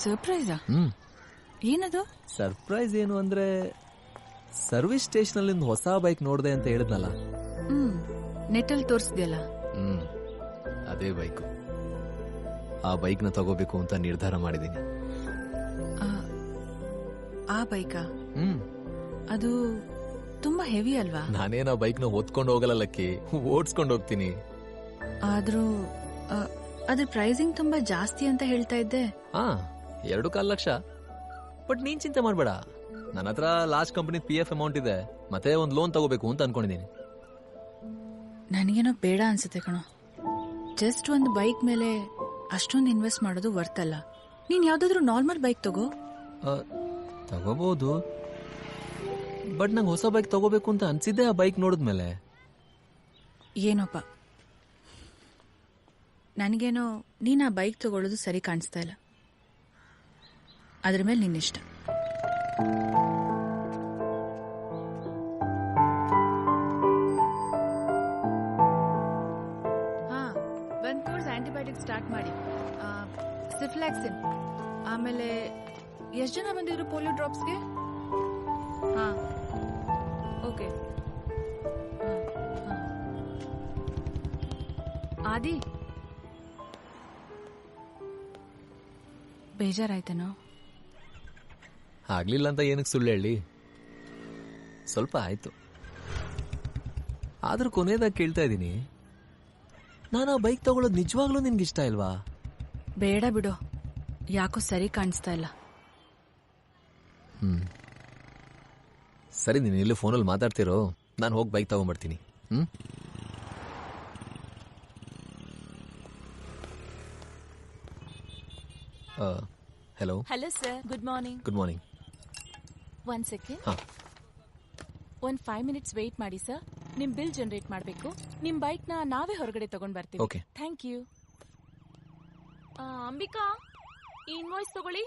ಸರ್ಪ್ರೈಸಾ? ಏನದು? ಸರ್ಪ್ರೈಸ್ ಏನು ಅಂದ್ರೆ ಸರ್ವಿಸ್ ಸ್ಟೇಷನ್ ಅಲ್ಲಿ ಒಂದು ಹೊಸ ಬೈಕ್ ನೋಡ್ದೆ ಅಂತ ಹೇಳಿದ್ನಲ್ಲ. ನೆಟ್ಟಲ್ಲಿ ತೋರಿಸ್ದೆಯಲ್ಲ. ಅದೇ ಬೈಕು. ಆ ಬೈಕ್ನ ತಗೋಬೇಕು ಅಂತ ನಿರ್ಧಾರ ಮಾಡಿದ್ದೀನಿ. ಆ ಬೈಕಾ? ಅದು ತುಂಬಾ ಹೆವಿ ಅಲ್ವಾ? ನಾನೇನು ಆ ಬೈಕ್ನ ಹೊತ್ಕೊಂಡು ಹೋಗಲ್ಲ ಲಕ್ಕಿ, ಓಡಿಸ್ಕೊಂಡು ಹೋಗ್ತೀನಿ. ಆದ್ರೂ ಅದ್ರ ಪ್ರೈಸಿಂಗ್ ತುಂಬಾ ಜಾಸ್ತಿ ಅಂತ ಹೇಳ್ತಾ ಇದ್ದೆ. 2.25 ಲಕ್ಷ. ಬಟ್ ನೀನ್ ಚಿಂತೆ ಮಾಡ್ಬೇಡ, ನನ್ನ ಹತ್ರ ಲಾಸ್ಟ್ ಕಂಪನಿ PF ಅಮೌಂಟ್ ಇದೆ, ಮತ್ತೆ ಒಂದು ಲೋನ್ ತಗೋಬೇಕು ಅಂತ ಅನ್ಕೊಂಡಿದ್ದೀನಿ. ನನಗೇನೋ ಬೇಡ ಅನ್ಸುತ್ತೆ ಕಣೋ. ಜಸ್ಟ್ ಒಂದು ಬೈಕ್ ಮೇಲೆ ಅಷ್ಟೊಂದು ಇನ್ವೆಸ್ಟ್ ಮಾಡೋದು ವರ್ತ್ ಅಲ್ಲ. ನೀನ್ ಯಾವ್ದಾದ್ರು ನಾರ್ಮಲ್ ಬೈಕ್ ತಗೋಬಹುದು. ಬಟ್ ನಂಗೆ ಹೊಸ ಬೈಕ್ ತಗೋಬೇಕು ಅಂತ ಅನ್ಸಿದ್ದೆ ಆ ಬೈಕ್ ನೋಡಿದ್ಮೇಲೆ. ಏನೋಪ್ಪ, ನನಗೇನೋ ನೀನ್ ಆ ಬೈಕ್ ತಗೊಳ್ಳೋದು ಸರಿ ಕಾಣಿಸ್ತಾ ಇಲ್ಲ. ಅದ್ರ ಮೇಲೆ ನಿನ್ನಿಷ್ಟ. ಒಂದ್ ಕೋರ್ಸ್ ಆಂಟಿಬಯೋಟಿಕ್ ಸ್ಟಾರ್ಟ್ ಮಾಡಿ. ಸಿಫ್ಲಾಕ್ಸಿನ್. ಆಮೇಲೆ ಎಷ್ಟು ಜನ ಬಂದಿದ್ರು ಪೋಲಿಯೋ ಡ್ರಾಪ್ಸ್ಗೆ? ಓಕೆ. ಆದಿ, ಬೇಜಾರಾಯ್ತೇನೋ? ಆಗ್ಲಿಲ್ಲ ಅಂತ ಏನಕ್ಕೆ ಸುಳ್ಳು ಹೇಳಿ, ಸ್ವಲ್ಪ ಆಯ್ತು. ಆದ್ರೂ ಕೊನೆಯದಾಗಿ ಕೇಳ್ತಾ ಇದ್ದೀನಿ, ನಾನು ಆ ಬೈಕ್ ತಗೊಳ್ಳೋದು ನಿಜವಾಗ್ಲೂ ನಿನ್ಗೆ ಇಷ್ಟ ಇಲ್ವಾ? ಬೇಡ ಬಿಡು, ಯಾಕೋ ಸರಿ ಕಾಣಿಸ್ತಾ ಇಲ್ಲ. ಸರಿ, ನೀನು ಇಲ್ಲಿ ಫೋನಲ್ಲಿ ಮಾತಾಡ್ತಿರೋ, ನಾನು ಹೋಗಿ ಬೈಕ್ ತಗೊಂಡ್ಬರ್ತೀನಿ. Hello. Hello sir, good morning. Good morning. 1 second. ಒಂದು 5 ಮಿನಿಟ್ಸ್ ವೇಟ್ ಮಾಡಿ ಸರ್. ನಿಮ್ ಬಿಲ್ ಜನರೇಟ್ ಮಾಡಬೇಕು. ನಿಮ್ ಬೈಕ್ ನ ನಾವೇ ಹೊರಗಡೆ ತಗೊಂಡ್ ಬರ್ತೀವಿ. Okay, thank you. ಅಂಬಿಕಾ, ಈ ಇನ್ವಾಯ್ಸ್ ತಗೊಳ್ಳಿ.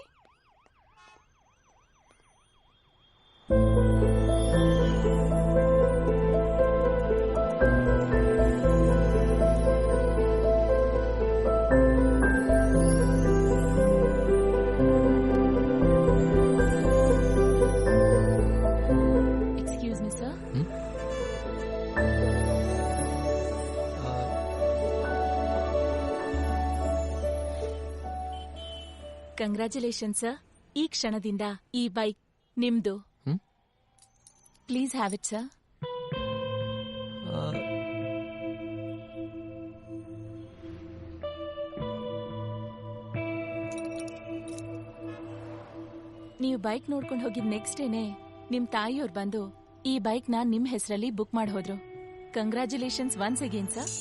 Congratulation sir. ಈ ಕ್ಷಣದಿಂದ ಈ ಬೈಕ್ ನಿಮ್ದು. Please have it sir. ನೀವು ಬೈಕ್ ನೋಡ್ಕೊಂಡು ಹೋಗಿದ್ ನೆಕ್ಸ್ಟ್ ಡೇನೆ ನಿಮ್ ತಾಯಿಯವ್ರು ಬಂದು ಈ ಬೈಕ್ ನ ನಿಮ್ ಹೆಸರಲ್ಲಿ ಬುಕ್ ಮಾಡಿ ಹೋದ್ರು. Congratulations once again sir.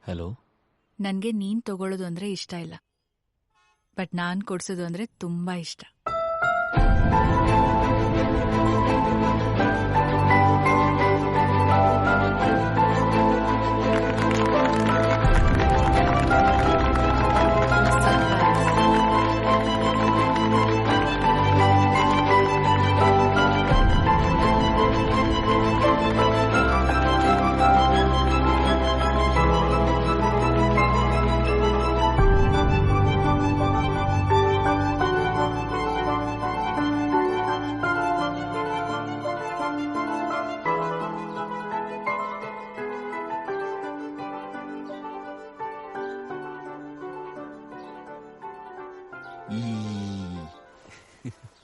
Hello. ನನ್ಗೆ ನೀನ್ ತಗೊಳ್ಳೋದು ಅಂದ್ರೆ ಇಷ್ಟ ಇಲ್ಲ, ಬಟ್ ನಾನ್ ಕೊಡ್ಸೋದು ಅಂದ್ರೆ ತುಂಬಾ ಇಷ್ಟ.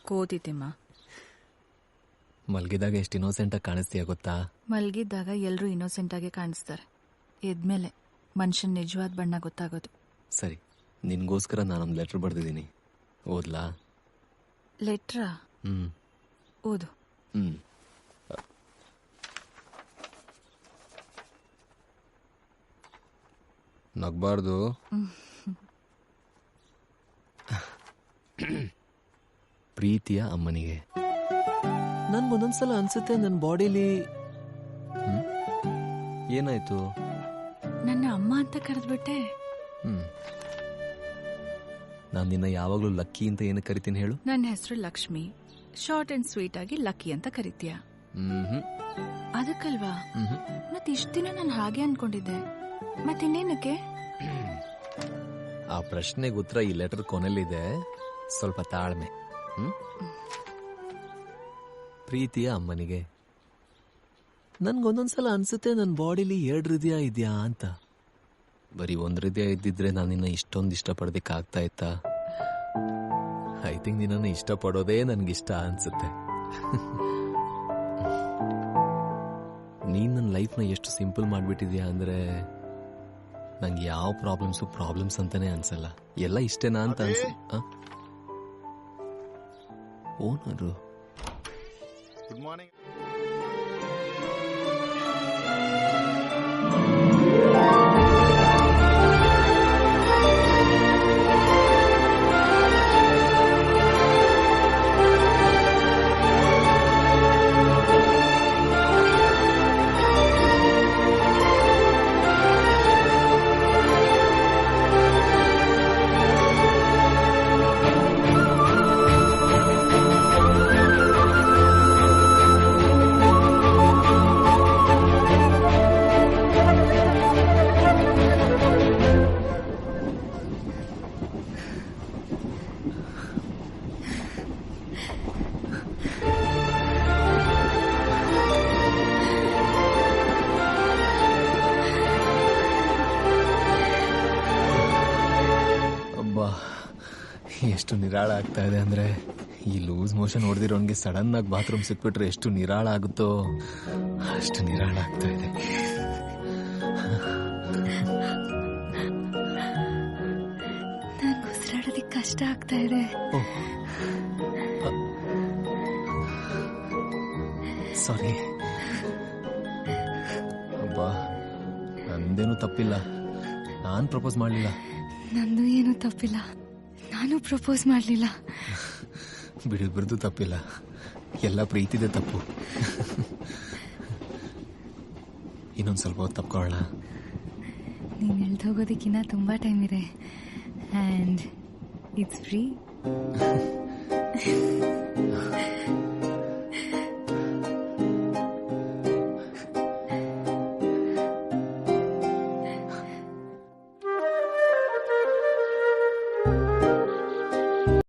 ಕೋತಿತಿಮ್ಮ, ಮಲ್ಗಿದಾಗ ಎಷ್ಟು ಇನ್ನೋಸೆಂಟ್ ಆಗಿ ಕಾಣಿಸ್ತೀಯ ಗೊತ್ತಾ? ಮಲ್ಗಿದ್ದಾಗ ಎಲ್ರೂ ಇನ್ನೋಸೆಂಟ್ ಆಗಿ ಕಾಣಿಸ್ತಾರೆ, ಎದ್ಮೇಲೆ ಮನುಷ್ಯನ್ ನಿಜವಾದ ಬಣ್ಣ ಗೊತ್ತಾಗೋದು. ಸರಿ, ನಿನ್ಗೋಸ್ಕರ ನಾನೊಂದು ಲೆಟರ್ ಬರ್ದಿದ್ದೀನಿ, ಓದ್ಲಾ? ಲೆಟ್ರಾ? ಓದು. ನಗ್ಬಾರ್ದು. ಪ್ರೀತಿಯ ಅಮ್ಮನಿಗೆ. ನನ್ಗೊಂದೊಂದ್ಸಲ ಅನ್ಸುತ್ತೆ ನನ್ನ ಬಾಡಿಲಿ ಏನಾಯ್ತು. ನನ್ನ ಅಮ್ಮ ಅಂತ ಕರೆದ್ಬಿಟ್ಟೆ. ನಾನು ನಿನ್ನ ಯಾವಾಗ್ಲೂ ಲಕ್ಕಿ ಅಂತ ಏನು ಕರಿತೀನಿ ಹೇಳು? ನನ್ನ ಹೆಸರು ಲಕ್ಷ್ಮಿ, ಶಾರ್ಟ್ ಅಂಡ್ ಸ್ವೀಟ್ ಆಗಿ ಲಕ್ಕಿ ಅಂತ ಕರಿತೀಯ. ಅದಕ್ಕಲ್ವಾ? ಮತ್ತೆ ಇಷ್ಟ ದಿನ ನಾನು ಹಾಗೆ ಅನ್ಕೊಂಡಿದ್ದೆ, ಮತ್ತಿನ್ನೇನಕ್ಕೆ? ಆ ಪ್ರಶ್ನೆಗೆ ಉತ್ತರ ಈ ಲೆಟರ್ ಕೊನೆಯಲ್ಲಿದೆ, ಸ್ವಲ್ಪ ತಾಳ್ಮೆ. ಪ್ರೀತಿಯ ಅಮ್ಮನಿಗೆ. ನನ್ಗೊಂದೊಂದ್ಸಲ ಅನ್ಸುತ್ತೆ ನನ್ನ ಬಾಡಿಲಿ 2 ಹೃದಯ ಇದೆಯಾ ಅಂತ. ಬರೀ 1 ಹೃದಯ ಇದ್ದಿದ್ರೆ ನಾನು ನಿನ್ನ ಇಷ್ಟೊಂದು ಇಷ್ಟಪಡೋದಕ್ಕಾಗ್ತಾ ಇತ್ತಾ? ಐ ಥಿಂಕ್ ನಿನ್ನನ್ನು ಇಷ್ಟಪಡೋದೇ ನನ್ಗಿಷ್ಟ ಅನ್ಸುತ್ತೆ. ನೀನ್ ನನ್ನ ಲೈಫ್ನ ಎಷ್ಟು ಸಿಂಪಲ್ ಮಾಡ್ಬಿಟ್ಟಿದ್ಯಾ ಅಂದ್ರೆ ನಂಗೆ ಯಾವ ಪ್ರಾಬ್ಲಮ್ಸ್ ಅಂತಾನೆ ಅನ್ಸಲ್ಲ. ಎಲ್ಲ ಇಷ್ಟೇನಾ ಅಂತ ಓನರು. Good morning. ಎಷ್ಟು ನಿರಾಳ ಆಗ್ತಾ ಇದೆ ಅಂದ್ರೆ, ಈ ಲೂಸ್ ಮೋಷನ್ ಹೊಡೆದಿರೋನ್ಗೆ ಸಡನ್ ಆಗಿ ಬಾತ್ರೂಮ್ ಸಿಕ್ಬಿಟ್ರೆ ಎಷ್ಟು ನಿರಾಳ ಆಗುತ್ತೋ ಅಷ್ಟು ನಿರಾಳ ಆಗ್ತಾ ಇದೆ. ನಂಗೆ ಉಸಿರಾಡೋದಕ್ಕೆ ಕಷ್ಟ ಆಗ್ತಾ ಇದೆ. ಸಾರಿ. ಅಬ್ಬಾ, ನಂದೇನು ತಪ್ಪಿಲ್ಲ. ನಾನ್ ಪ್ರಪೋಸ್ ಮಾಡ್ಲಿಲ್ಲ. ನಂದು ಏನು ತಪ್ಪಿಲ್ಲ, ನಾನು ಪ್ರಪೋಸ್ ಮಾಡಲಿಲ್ಲ. ಬಿಡಿಬ್ರದ್ದು ತಪ್ಪಿಲ್ಲ, ಎಲ್ಲ ಪ್ರೀತಿದೆ ತಪ್ಪು. ಇನ್ನೊಂದು ಸ್ವಲ್ಪ ಹೊತ್ತು ತಪ್ಕೊಳ್ಳೋಣ. ನೀನು ಎಳ್ದೋಗೋದಕ್ಕಿನ್ನ ತುಂಬ ಟೈಮ್ ಇದೆ ಆ್ಯಂಡ್ ಇಟ್ಸ್ ಫ್ರೀ.